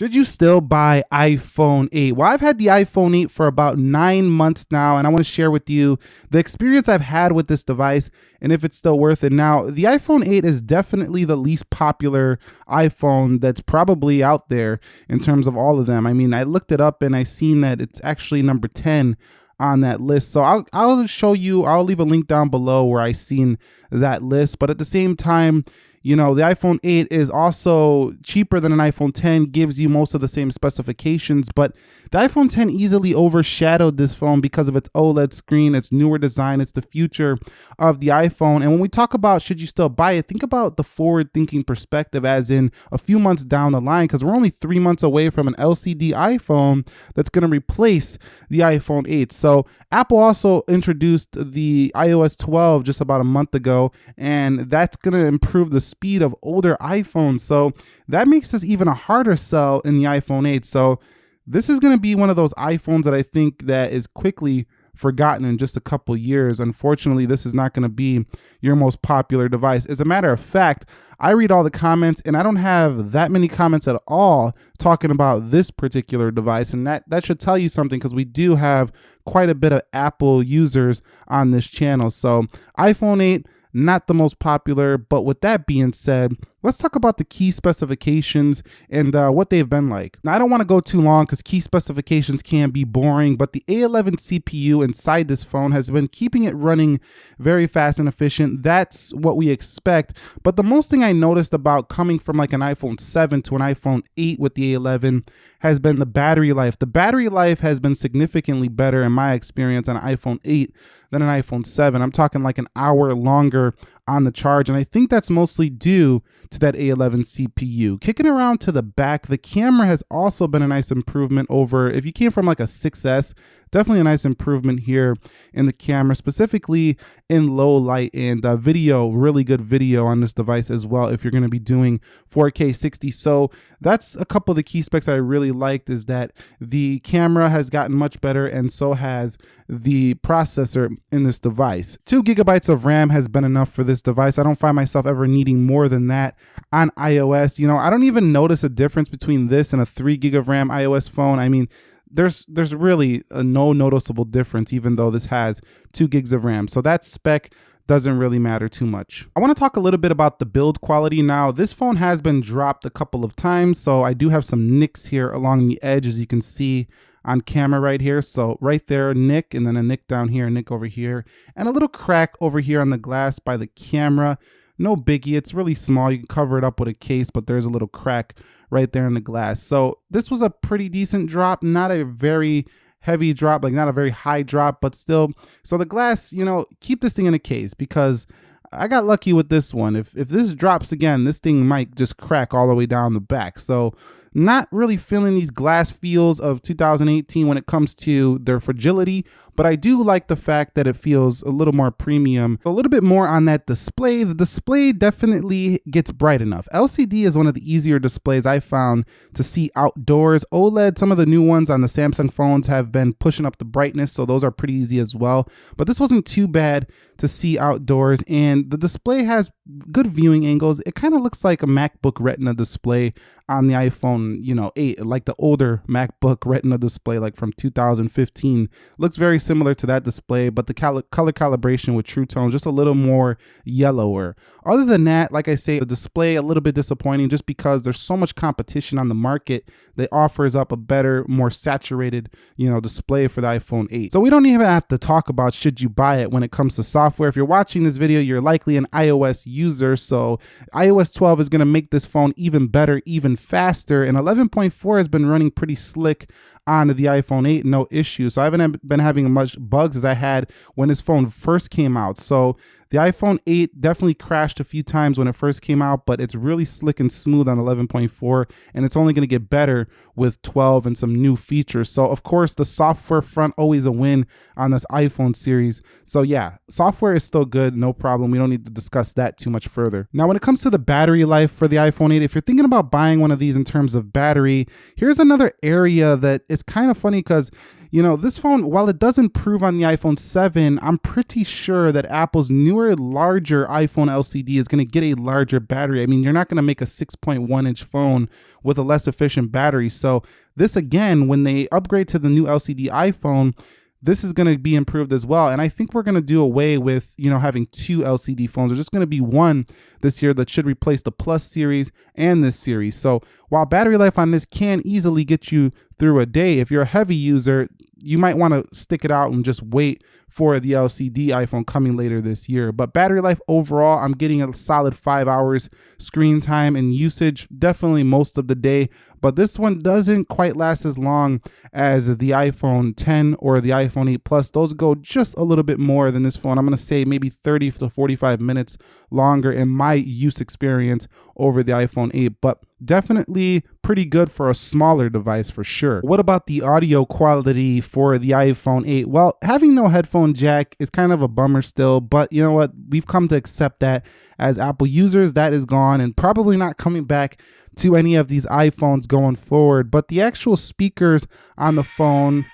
Should you still buy iPhone 8? Well, I've had the iPhone 8 for about 9 months now, and I want to share with you the experience I've had with this device and if it's still worth it. Now, the iPhone 8 is definitely the least popular iPhone that's probably out there in terms of all of them. I mean, I looked it up and I seen that it's actually number 10 on that list. So I'll show you, I'll leave a link down below where I seen that list. But at the same time, you know, the iPhone 8 is also cheaper than an iPhone 10, gives you most of the same specifications, but the iPhone 10 easily overshadowed this phone because of its OLED screen, its newer design, it's the future of the iPhone. And when we talk about should you still buy it, think about the forward-thinking perspective as in a few months down the line, because we're only 3 months away from an LCD iPhone that's going to replace the iPhone 8. So Apple also introduced the iOS 12 just about a month ago, and that's going to improve the speed of older iPhones. So that makes this even a harder sell in the iPhone 8. So this is going to be one of those iPhones that I think that is quickly forgotten in just a couple years. Unfortunately, this is not going to be your most popular device. As a matter of fact, I read all the comments and I don't have that many comments at all talking about this particular device. And that should tell you something, because we do have quite a bit of Apple users on this channel. So iPhone 8, not the most popular, but with that being said, let's talk about the key specifications and what they've been like. Now, I don't want to go too long because key specifications can be boring, but the A11 CPU inside this phone has been keeping it running very fast and efficient. That's what we expect. But the most thing I noticed about coming from like an iPhone 7 to an iPhone 8 with the A11 has been the battery life. The battery life has been significantly better in my experience on an iPhone 8 than an iPhone 7. I'm talking like an hour longer on the charge, and I think that's mostly due to that A11 CPU. Kicking around to the back, the camera has also been a nice improvement over, if you came from like a 6S, definitely a nice improvement here in the camera, specifically in low light, and video, really good video on this device as well if you're going to be doing 4K 60. So that's a couple of the key specs I really liked, is that the camera has gotten much better and so has the processor in this device. 2 gigabytes of RAM has been enough for this device. I don't find myself ever needing more than that on iOS. You know, I don't even notice a difference between this and a 3 gig of RAM iOS phone. I mean, there's really no noticeable difference, even though this has 2 gigs of RAM. So that spec doesn't really matter too much. I want to talk a little bit about the build quality. Now, this phone has been dropped a couple of times, so I do have some nicks here along the edge, as you can see on camera right here. So right there, nick, and then a nick down here, a nick over here, and a little crack over here on the glass by the camera. No biggie, it's really small. You can cover it up with a case, but there's a little crack right there in the glass. So this was a pretty decent drop, not a very heavy drop, like not a very high drop, but still. So the glass, you know, keep this thing in a case, because I got lucky with this one. If this drops again, this thing might just crack all the way down the back. So not really feeling these glass feels of 2018 when it comes to their fragility, but I do like the fact that it feels a little more premium. A little bit more on that display. The display definitely gets bright enough. LCD is one of the easier displays I found to see outdoors. OLED, some of the new ones on the Samsung phones have been pushing up the brightness, so those are pretty easy as well. But this wasn't too bad to see outdoors, and the display has good viewing angles. It kind of looks like a MacBook Retina display on the iPhone, you know, 8, like the older MacBook Retina display, like from 2015. Looks very similar to that display, but the color calibration with True Tone just a little more yellower. Other than that, like I say, the display a little bit disappointing, just because there's so much competition on the market that offers up a better, more saturated, you know, display for the iPhone 8. So we don't even have to talk about should you buy it when it comes to software. If you're watching this video, you're likely an iOS user, so iOS 12 is going to make this phone even better, even faster, and 11.4 has been running pretty slick on the iPhone 8, no issue. So I haven't been having as much bugs as I had when this phone first came out. So the iPhone 8 definitely crashed a few times when it first came out, but it's really slick and smooth on 11.4, and it's only going to get better with 12 and some new features. So of course, the software front, always a win on this iPhone series. So yeah, software is still good, no problem. We don't need to discuss that too much further. Now, when it comes to the battery life for the iPhone 8, if you're thinking about buying one of these in terms of battery, here's another area that is kind of funny, because This phone, while it does improve on the iPhone 7, I'm pretty sure that Apple's newer, larger iPhone LCD is going to get a larger battery. I mean, you're not going to make a 6.1-inch phone with a less efficient battery. So this, again, when they upgrade to the new LCD iPhone, this is going to be improved as well. And I think we're going to do away with, having two LCD phones. There's just going to be one this year that should replace the Plus series and this series. So while battery life on this can easily get you through a day, if you're a heavy user, you might want to stick it out and just wait for the LCD iPhone coming later this year. But battery life overall, I'm getting a solid 5 hours screen time and usage, definitely most of the day. But this one doesn't quite last as long as the iPhone 10 or the iPhone 8 Plus. Those go just a little bit more than this phone. I'm going to say maybe 30 to 45 minutes longer in my use experience over the iPhone 8, but definitely pretty good for a smaller device for sure. What about the audio quality for the iPhone 8? Well, having no headphone jack is kind of a bummer still, but you know what? We've come to accept that as Apple users. That is gone and probably not coming back to any of these iPhones going forward. But the actual speakers on the phone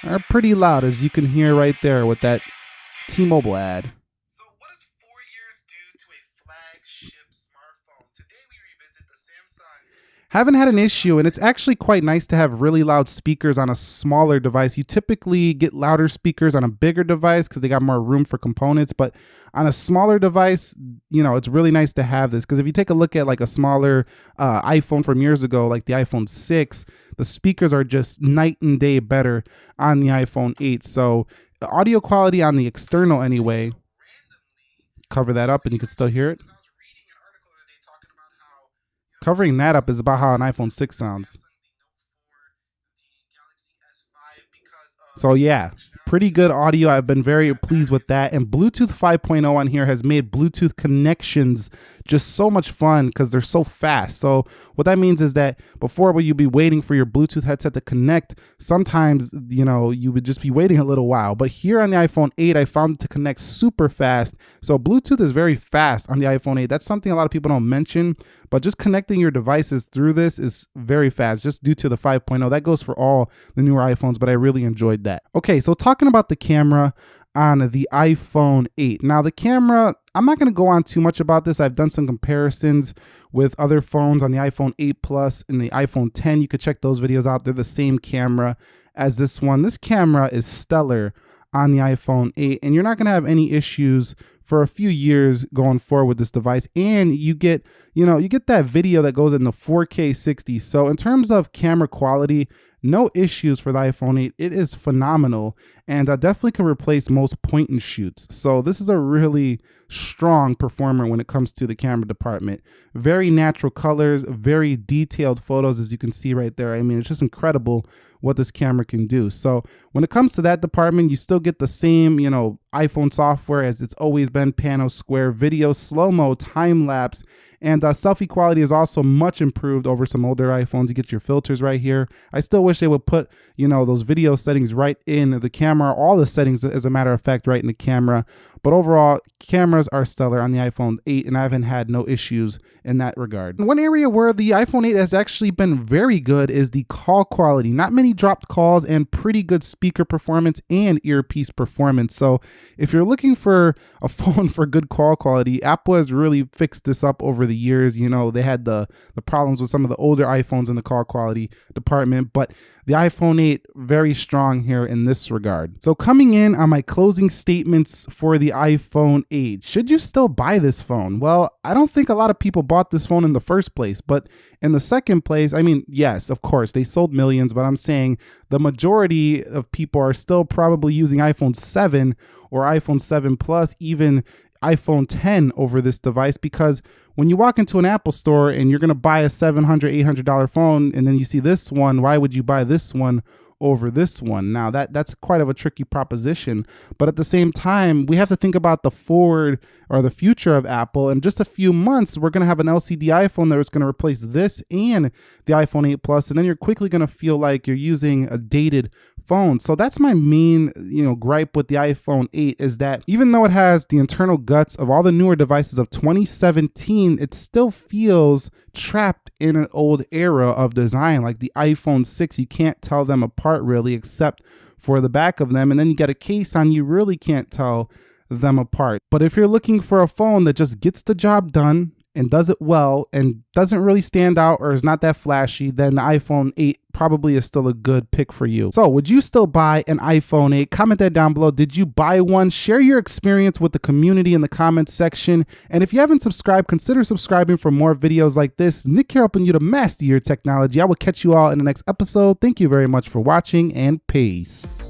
are pretty loud, as you can hear right there with that T-Mobile ad. So what does 4 years do to a flagship smartphone? Today we revisit the Samsung. Haven't had an issue, and it's actually quite nice to have really loud speakers on a smaller device. You typically get louder speakers on a bigger device because they got more room for components, but on a smaller device, it's really nice to have this, because if you take a look at like a smaller iPhone from years ago, like the iPhone 6, the speakers are just night and day better on the iPhone 8. So the audio quality on the external anyway, cover that up and you can still hear it. Covering that up is about how an iPhone 6 sounds. So yeah, pretty good audio. I've been very pleased with that. And Bluetooth 5.0 on here has made Bluetooth connections just so much fun because they're so fast. So what that means is that before, when you'd be waiting for your Bluetooth headset to connect, sometimes, you would just be waiting a little while. But here on the iPhone 8, I found it to connect super fast. So Bluetooth is very fast on the iPhone 8. That's something a lot of people don't mention, but just connecting your devices through this is very fast, just due to the 5.0. That goes for all the newer iPhones, but I really enjoyed that. Okay, so talking about the camera on the iPhone 8. Now the camera, I'm not going to go on too much about this. I've done some comparisons with other phones on the iPhone 8 Plus and the iPhone 10. You could check those videos out. They're the same camera as this one. This camera is stellar on the iPhone 8, and you're not going to have any issues for a few years going forward with this device. And you get that video that goes in the 4K 60. So in terms of camera quality, no issues for the iPhone 8. It is phenomenal, and definitely can replace most point and shoots. So this is a really strong performer when it comes to the camera department. Very natural colors, very detailed photos, as you can see right there. I mean, it's just incredible what this camera can do. So when it comes to that department, you still get the same, iPhone software as it's always been: pano, square, video, slow-mo, time-lapse, and selfie quality is also much improved over some older iPhones. You get your filters right here. I still wish they would put, those video settings right in the camera, all the settings, as a matter of fact, right in the camera. But overall, cameras are stellar on the iPhone 8, and I haven't had no issues in that regard. One area where the iPhone 8 has actually been very good is the call quality. Not many dropped calls, and pretty good speaker performance and earpiece performance. So if you're looking for a phone for good call quality, Apple has really fixed this up over the years. They had the problems with some of the older iPhones in the call quality department, but the iPhone 8 very strong here in this regard. So coming in on my closing statements for the iPhone 8, should you still buy this phone? Well, I don't think a lot of people bought this phone in the first place, but in the second place, I mean, yes, of course, they sold millions, but I'm saying the majority of people are still probably using iPhone 7 or iPhone 7 Plus, even iPhone 10 over this device, because when you walk into an Apple store and you're going to buy a $700, $800 phone, and then you see this one, why would you buy this one over this one? Now that's quite of a tricky proposition, but at the same time, we have to think about the forward or the future of Apple. In just a few months, we're going to have an LCD iPhone that is going to replace this and the iPhone 8 Plus, and then you're quickly going to feel like you're using a dated phone. So that's my main, gripe with the iPhone 8 is that even though it has the internal guts of all the newer devices of 2017, it still feels trapped in an old era of design. Like the iPhone 6, you can't tell them apart really, except for the back of them. And then you got a case on, you really can't tell them apart. But if you're looking for a phone that just gets the job done and does it well and doesn't really stand out or is not that flashy, then the iPhone 8 probably is still a good pick for you. So would you still buy an iPhone 8? Comment that down below. Did you buy one? Share your experience with the community in the comments section. And if you haven't subscribed, consider subscribing for more videos like this. Nick here helping you to master your technology. I will catch you all in the next episode. Thank you very much for watching, and peace.